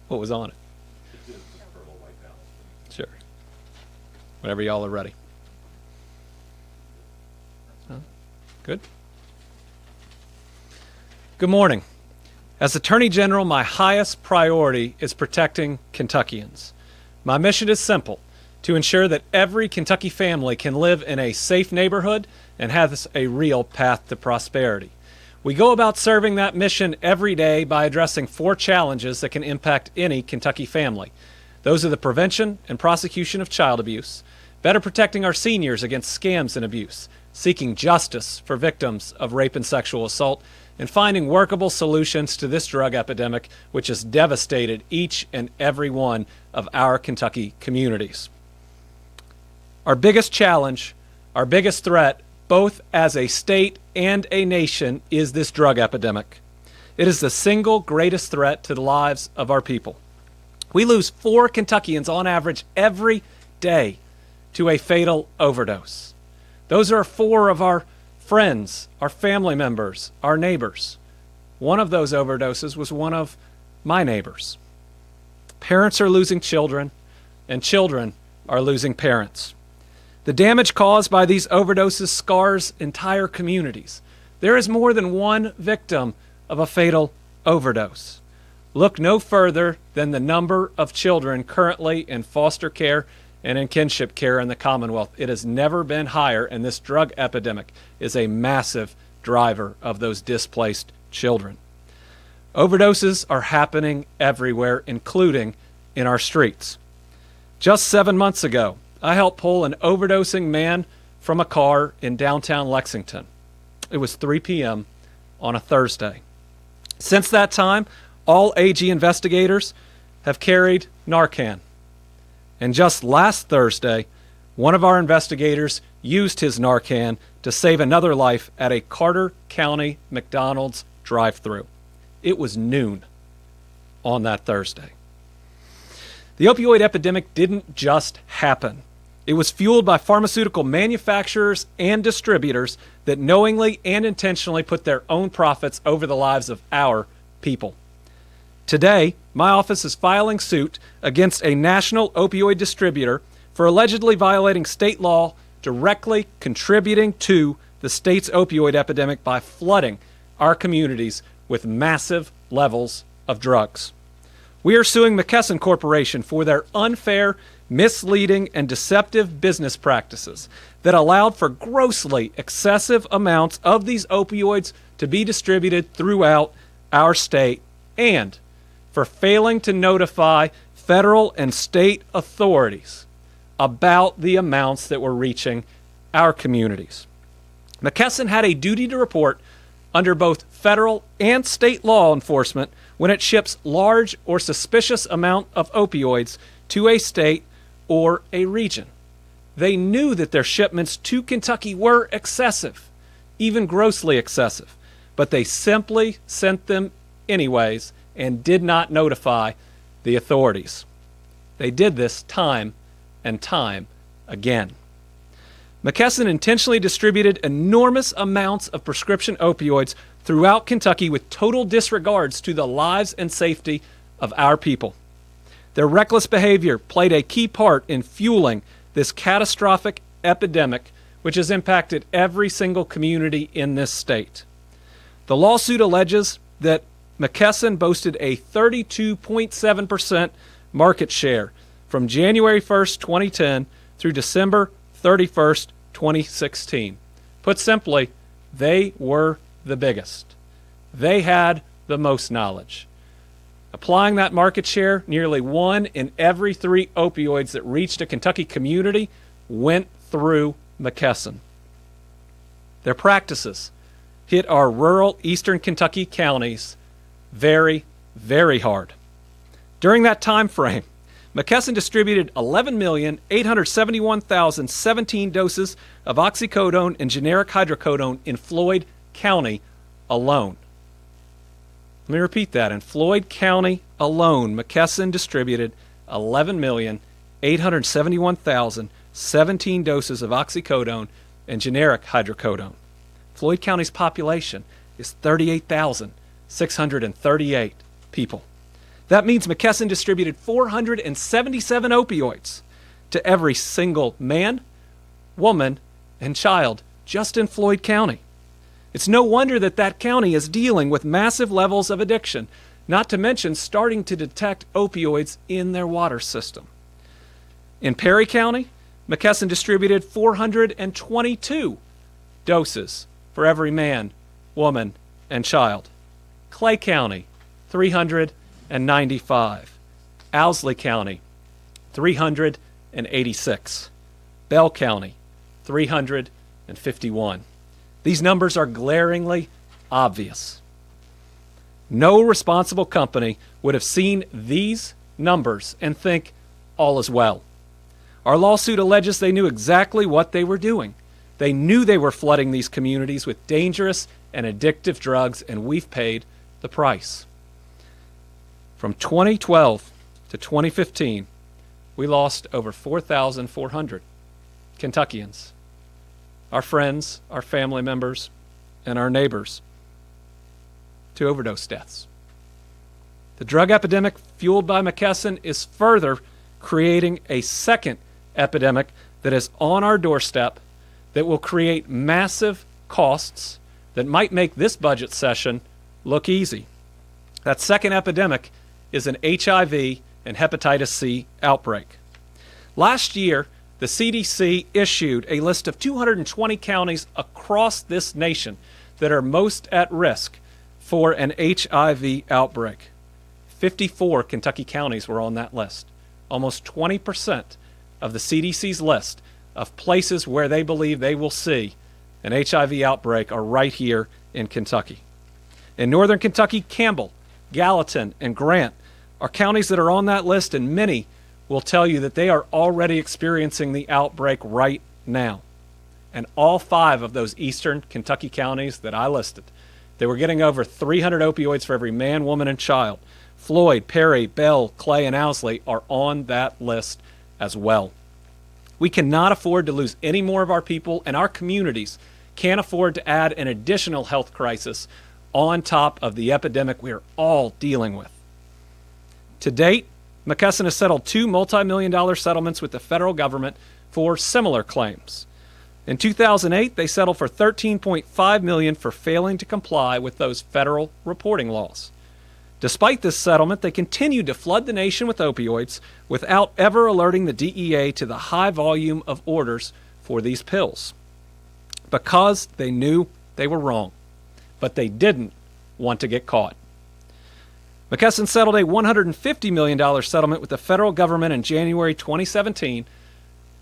What was on it? Sure. Whenever y'all are ready. Huh? Good. Good morning. As Attorney General, my highest priority is protecting Kentuckians. My mission is simple: to ensure that every Kentucky family can live in a safe neighborhood and has a real path to prosperity. We go about serving that mission every day by addressing 4 challenges that can impact any Kentucky family. Those are the prevention and prosecution of child abuse, better protecting our seniors against scams and abuse, seeking justice for victims of rape and sexual assault, and finding workable solutions to this drug epidemic, which has devastated each and every one of our Kentucky communities. Our biggest challenge, our biggest threat, both as a state and a nation, is this drug epidemic. It is the single greatest threat to the lives of our people. We lose 4 Kentuckians on average every day to a fatal overdose. Those are 4 of our friends, our family members, our neighbors. One of those overdoses was one of my neighbors. Parents are losing children, and children are losing parents. The damage caused by these overdoses scars entire communities. There is more than one victim of a fatal overdose. Look no further than the number of children currently in foster care and in kinship care in the Commonwealth. It has never been higher, and this drug epidemic is a massive driver of those displaced children. Overdoses are happening everywhere, including in our streets. Just 7 months ago, I helped pull an overdosing man from a car in downtown Lexington. It was 3 p.m. on a Thursday. Since that time, all AG investigators have carried Narcan. And just last Thursday, one of our investigators used his Narcan to save another life at a Carter County McDonald's drive-thru. It was noon on that Thursday. The opioid epidemic didn't just happen. It was fueled by pharmaceutical manufacturers and distributors that knowingly and intentionally put their own profits over the lives of our people. Today, my office is filing suit against a national opioid distributor for allegedly violating state law, directly contributing to the state's opioid epidemic by flooding our communities with massive levels of drugs. We are suing McKesson Corporation for their unfair, misleading, and deceptive business practices that allowed for grossly excessive amounts of these opioids to be distributed throughout our state, and for failing to notify federal and state authorities about the amounts that were reaching our communities. McKesson had a duty to report under both federal and state law enforcement when it ships large or suspicious amount of opioids to a state or a region. They knew that their shipments to Kentucky were excessive, even grossly excessive, but they simply sent them anyways and did not notify the authorities. They did this time and time again. McKesson intentionally distributed enormous amounts of prescription opioids throughout Kentucky with total disregards to the lives and safety of our people. Their reckless behavior played a key part in fueling this catastrophic epidemic, which has impacted every single community in this state. The lawsuit alleges that McKesson boasted a 32.7% market share from January 1st, 2010 through December 31st, 2016. Put simply, they were the biggest. They had the most knowledge. Applying that market share, nearly 1 in every 3 opioids that reached a Kentucky community went through McKesson. Their practices hit our rural eastern Kentucky counties very, very hard. During that time frame, McKesson distributed 11,871,017 doses of oxycodone and generic hydrocodone in Floyd County alone. Let me repeat that. In Floyd County alone, McKesson distributed 11,871,017 doses of oxycodone and generic hydrocodone. Floyd County's population is 38,638 people. That means McKesson distributed 477 opioids to every single man, woman, and child just in Floyd County. It's no wonder that that county is dealing with massive levels of addiction, not to mention starting to detect opioids in their water system. In Perry County, McKesson distributed 422 doses for every man, woman, and child. Clay County, 395. Owsley County, 386. Bell County, 351. These numbers are glaringly obvious. No responsible company would have seen these numbers and think all is well. Our lawsuit alleges they knew exactly what they were doing. They knew they were flooding these communities with dangerous and addictive drugs, and we've paid the price. From 2012 to 2015, we lost over 4,400 Kentuckians, our friends, our family members, and our neighbors, to overdose deaths. The drug epidemic fueled by McKesson is further creating a second epidemic that is on our doorstep that will create massive costs that might make this budget session look easy. That second epidemic is an HIV and hepatitis C outbreak. Last year, the CDC issued a list of 220 counties across this nation that are most at risk for an HIV outbreak. 54 Kentucky counties were on that list. Almost 20% of the CDC's list of places where they believe they will see an HIV outbreak are right here in Kentucky. In northern Kentucky, Campbell, Gallatin, and Grant are counties that are on that list, and many will tell you that they are already experiencing the outbreak right now. And all 5 of those eastern Kentucky counties that I listed, they were getting over 300 opioids for every man, woman, and child. Floyd, Perry, Bell, Clay, and Owsley are on that list as well. We cannot afford to lose any more of our people, and our communities can't afford to add an additional health crisis on top of the epidemic we are all dealing with. To date, McKesson has settled 2 multi-million-dollar settlements with the federal government for similar claims. In 2008, they settled for $13.5 million for failing to comply with those federal reporting laws. Despite this settlement, they continued to flood the nation with opioids without ever alerting the DEA to the high volume of orders for these pills, because they knew they were wrong, but they didn't want to get caught. McKesson settled a $150 million settlement with the federal government in January 2017,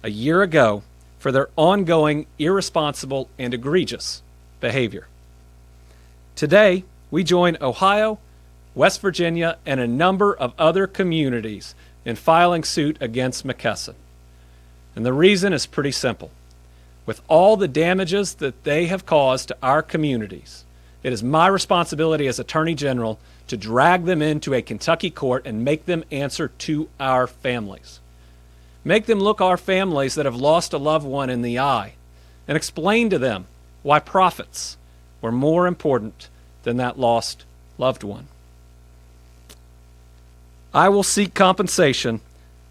a year ago, for their ongoing irresponsible and egregious behavior. Today, we join Ohio, West Virginia, and a number of other communities in filing suit against McKesson. And the reason is pretty simple. With all the damages that they have caused to our communities, it is my responsibility as Attorney General to drag them into a Kentucky court and make them answer to our families. Make them look our families that have lost a loved one in the eye and explain to them why profits were more important than that lost loved one. I will seek compensation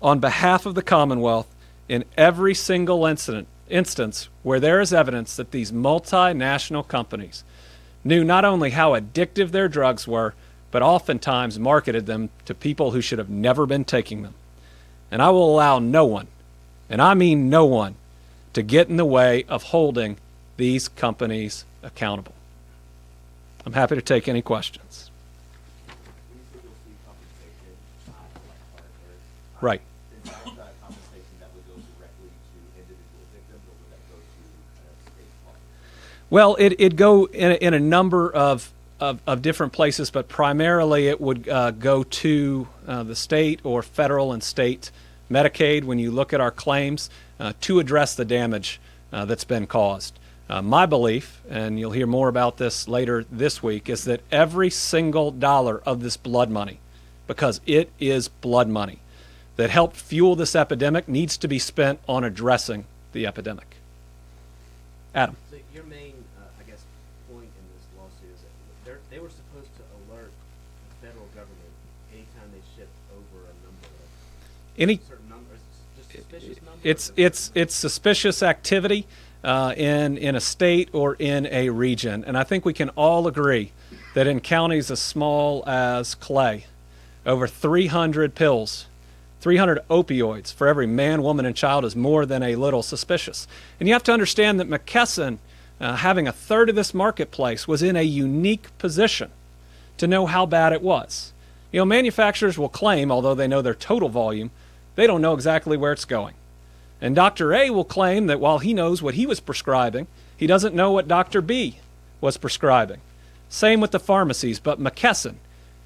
on behalf of the Commonwealth in every single instance where there is evidence that these multinational companies knew not only how addictive their drugs were, but oftentimes marketed them to people who should have never been taking them. And I will allow no one, and I mean no one, to get in the way of holding these companies accountable. I'm happy to take any questions. Right. Is that compensation that would go directly to individual victims, or would that go to state law? Well, it'd go in a number of different places, but primarily it would go to the state or federal and state Medicaid when you look at our claims to address the damage that's been caused. My belief, and you'll hear more about this later this week, is that every single dollar of this blood money, because it is blood money, that helped fuel this epidemic needs to be spent on addressing the epidemic. Adam. So your main, point in this lawsuit is that they were supposed to alert the federal government anytime they Any certain number, just suspicious number? it's suspicious activity in a state or in a region, and I think we can all agree that in counties as small as Clay, over 300 pills, 300 opioids for every man, woman, and child is more than a little suspicious. And you have to understand that McKesson, having a third of this marketplace, was in a unique position to know how bad it was. You know, manufacturers will claim, although they know their total volume, they don't know exactly where it's going. And Dr. A will claim that while he knows what he was prescribing, he doesn't know what Dr. B was prescribing. Same with the pharmacies, but McKesson,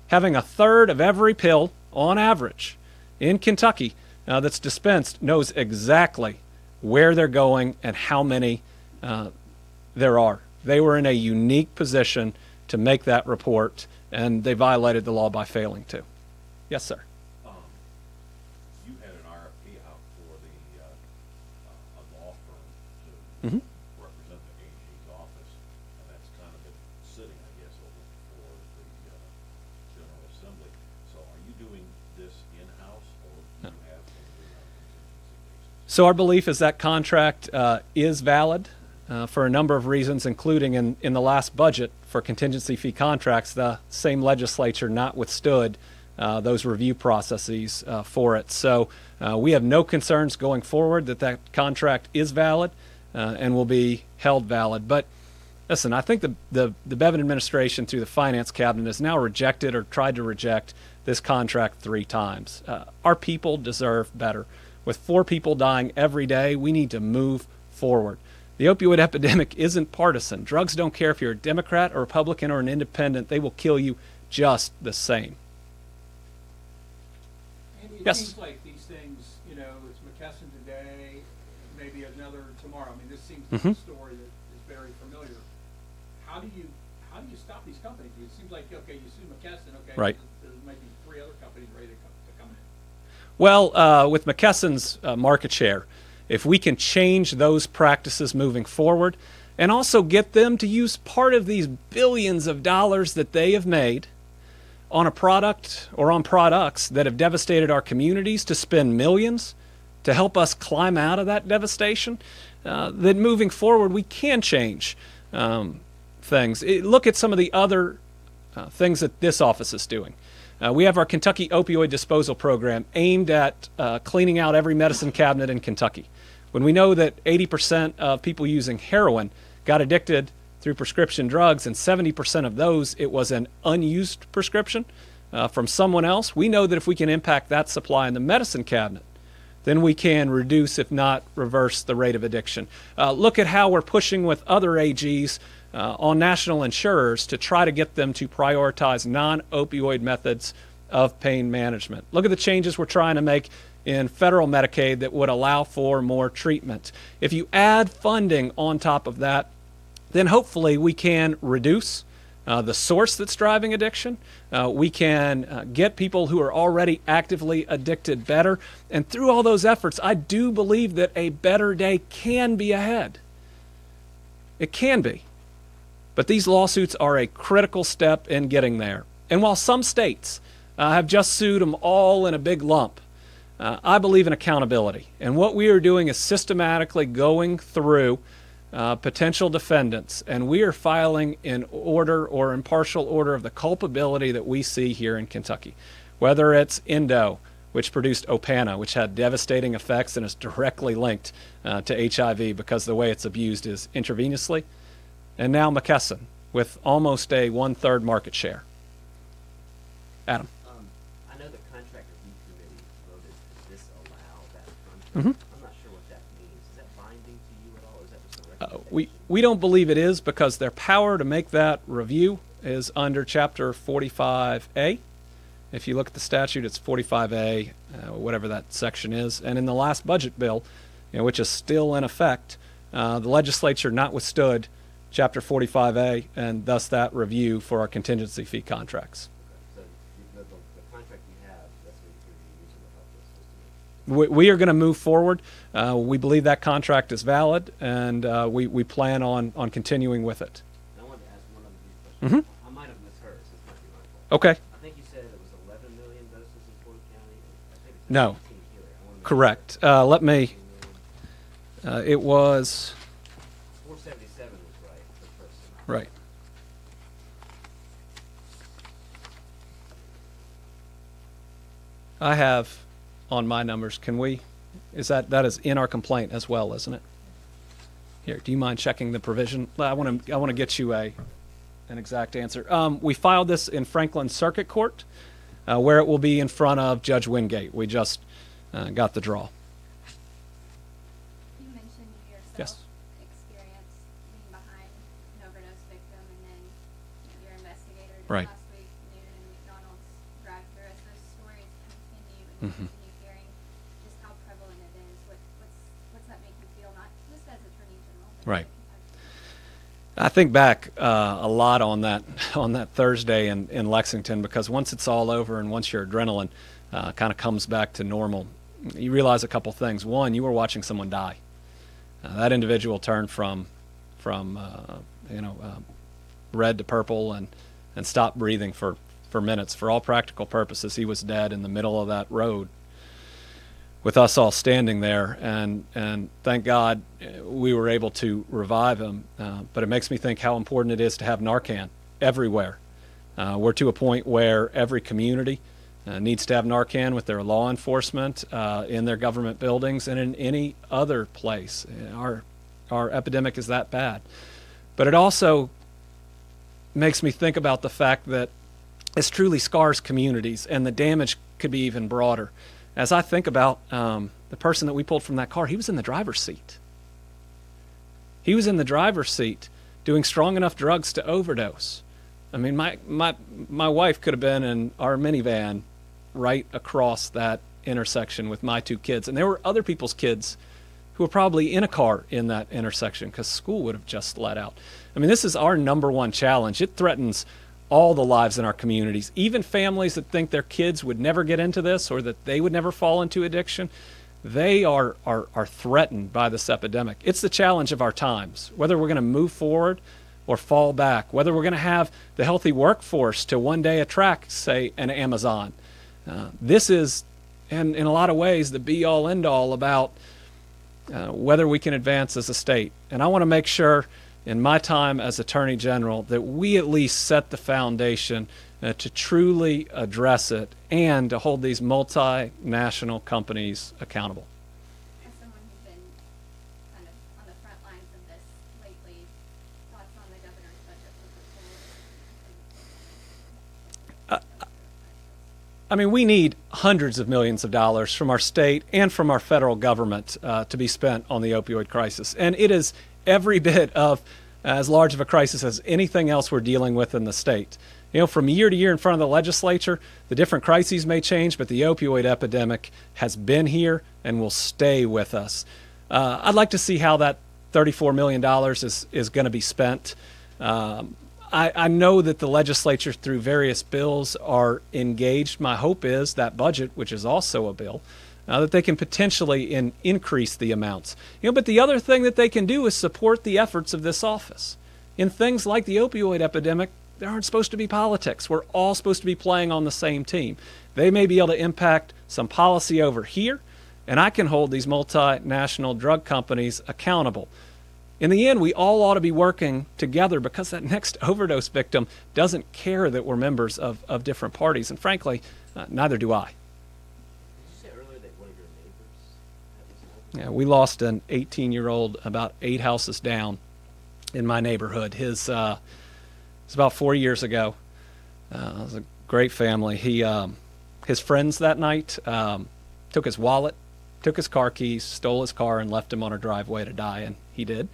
having a third of every pill on average in Kentucky that's dispensed, knows exactly where they're going and how many there are. They were in a unique position to make that report, and they violated the law by failing to. Yes, sir. You had an RFP out for a law firm to Mhm. represent the AG's office, and that's kind of been sitting, I guess, over for the General Assembly. So are you doing this in-house, or do you have somebody on a contingency basis? So our belief is that contract is valid for a number of reasons, including in the last budget for contingency fee contracts, the same legislature not withstood those review processes for it. So we have no concerns going forward that contract is valid and will be held valid. But listen, I think the Bevin administration through the finance cabinet has now rejected or tried to reject this contract 3 times. Our people deserve better. With 4 people dying every day, we need to move forward. The opioid epidemic isn't partisan. Drugs don't care if you're a Democrat, a Republican, or an independent. They will kill you just the same. Andy, it Yes. seems like these things, you know, it's McKesson today, maybe another tomorrow. I mean, this seems like a story that is very familiar. How do you stop these companies? It seems like, okay, you sue McKesson, okay, Right. there's maybe 3 other companies ready to come in. Well, with McKesson's market share, if we can change those practices moving forward and also get them to use part of these billions of dollars that they have made on a product or on products that have devastated our communities to spend millions to help us climb out of that devastation, then moving forward we can change things. Look at some of the other things that this office is doing. We have our Kentucky opioid disposal program aimed at cleaning out every medicine cabinet in Kentucky. When we know that 80% of people using heroin got addicted through prescription drugs, and 70% of those, it was an unused prescription from someone else, we know that if we can impact that supply in the medicine cabinet, then we can reduce, if not reverse, the rate of addiction. Look at how we're pushing with other AGs on national insurers to try to get them to prioritize non-opioid methods of pain management. Look at the changes we're trying to make in federal Medicaid that would allow for more treatment. If you add funding on top of that, then hopefully we can reduce the source that's driving addiction. We can get people who are already actively addicted better. And through all those efforts, I do believe that a better day can be ahead. It can be. But these lawsuits are a critical step in getting there. And while some states have just sued them all in a big lump, I believe in accountability. And what we are doing is systematically going through potential defendants, and we are filing in order or in partial order of the culpability that we see here in Kentucky. Whether it's Indo, which produced Opana, which had devastating effects and is directly linked to HIV because the way it's abused is intravenously, and now McKesson with almost a 1/3 market share. Adam. I know the contract review committee voted to disallow that contract. Mhm. I'm not sure what that means. Is that binding to you at all, or is that just a recommendation? We don't believe it is because their power to make that review is under Chapter 45A. If you look at the statute, it's 45A, whatever that section is. And in the last budget bill, which is still in effect, the legislature not withstood Chapter 45A, and thus that review for our contingency fee contracts. Okay, so the contract you have, that's what you're going to use in the help system. We are going to move forward. We believe that contract is valid, and we plan on continuing with it. And I wanted to ask one other brief question. I might have misheard, so this might be my fault. Okay. I think you said it was 11 million doses in Floyd County. I think it's No. 18 here. Correct. Let me. It was 477 was right, the first amount. right. I have on my numbers. Can we? Is that is in our complaint as well, isn't it? Here, do you mind checking the provision? I want to get you an exact answer. We filed this in Franklin Circuit Court, where it will be in front of Judge Wingate. We just got the draw. You mentioned yourself Yes. experience being behind an overdose victim, and then your investigator just Right. last week, Newton and McDonald's, dragged through as those stories continue and Mhm. continue hearing just how prevalent it is. What's that make you feel, not just as Attorney General, but Right. as I think back a lot on that Thursday in Lexington, because once it's all over and once your adrenaline kind of comes back to normal, you realize a couple things. One, you were watching someone die. That individual turned from red to purple and stopped breathing for minutes. For all practical purposes, he was dead in the middle of that road, with us all standing there, and thank God we were able to revive him. But it makes me think how important it is to have Narcan everywhere. We're to a point where every community needs to have Narcan with their law enforcement, in their government buildings, and in any other place. Our epidemic is that bad. But it also makes me think about the fact that this truly scars communities, and the damage could be even broader. As I think about the person that we pulled from that car, he was in the driver's seat. He was in the driver's seat doing strong enough drugs to overdose. I mean, my wife could have been in our minivan right across that intersection with my two kids. And there were other people's kids who were probably in a car in that intersection because school would have just let out. I mean, this is our number one challenge. It threatens all the lives in our communities, even families that think their kids would never get into this or that they would never fall into addiction. They are threatened by this epidemic. It's the challenge of our times, whether we're going to move forward or fall back, whether we're going to have the healthy workforce to one day attract, say, an Amazon. This is, in a lot of ways, the be-all, end-all about whether we can advance as a state. And I want to make sure in my time as Attorney General that we at least set the foundation to truly address it and to hold these multinational companies accountable. As someone who's been kind of on the front lines of this lately, thoughts on the governor's budget proposal? I mean, we need hundreds of millions of dollars from our state and from our federal government to be spent on the opioid crisis. And it is every bit of as large of a crisis as anything else we're dealing with in the state. You know, from year to year in front of the legislature, the different crises may change, but the opioid epidemic has been here and will stay with us. I'd like to see how that $34 million is going to be spent. I know that the legislature, through various bills, are engaged. My hope is that budget, which is also a bill, that they can potentially increase the amounts. You know, but the other thing that they can do is support the efforts of this office. In things like the opioid epidemic, there aren't supposed to be politics. We're all supposed to be playing on the same team. They may be able to impact some policy over here, and I can hold these multinational drug companies accountable. In the end, we all ought to be working together because that next overdose victim doesn't care that we're members of different parties. And frankly, neither do I. Did you say earlier that one of your neighbors had this overdose? Yeah, we lost an 18-year-old about 8 houses down in my neighborhood. It's about 4 years ago. It was a great family. His friends that night took his wallet, took his car keys, stole his car, and left him on our driveway to die, and he did.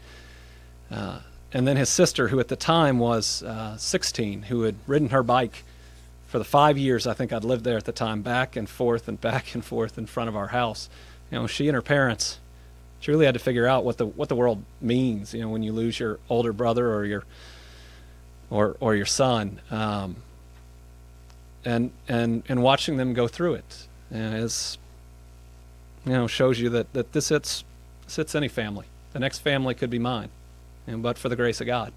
And then his sister, who at the time was 16, who had ridden her bike for the 5 years I think I'd lived there at the time, back and forth in front of our house. You know, she and her parents, she really had to figure out what the world means. You know, when you lose your older brother or your son, and watching them go through it is, you know, shows you that this hits any family. The next family could be mine, but for the grace of God.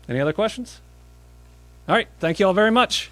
Any other questions? All right, thank you all very much.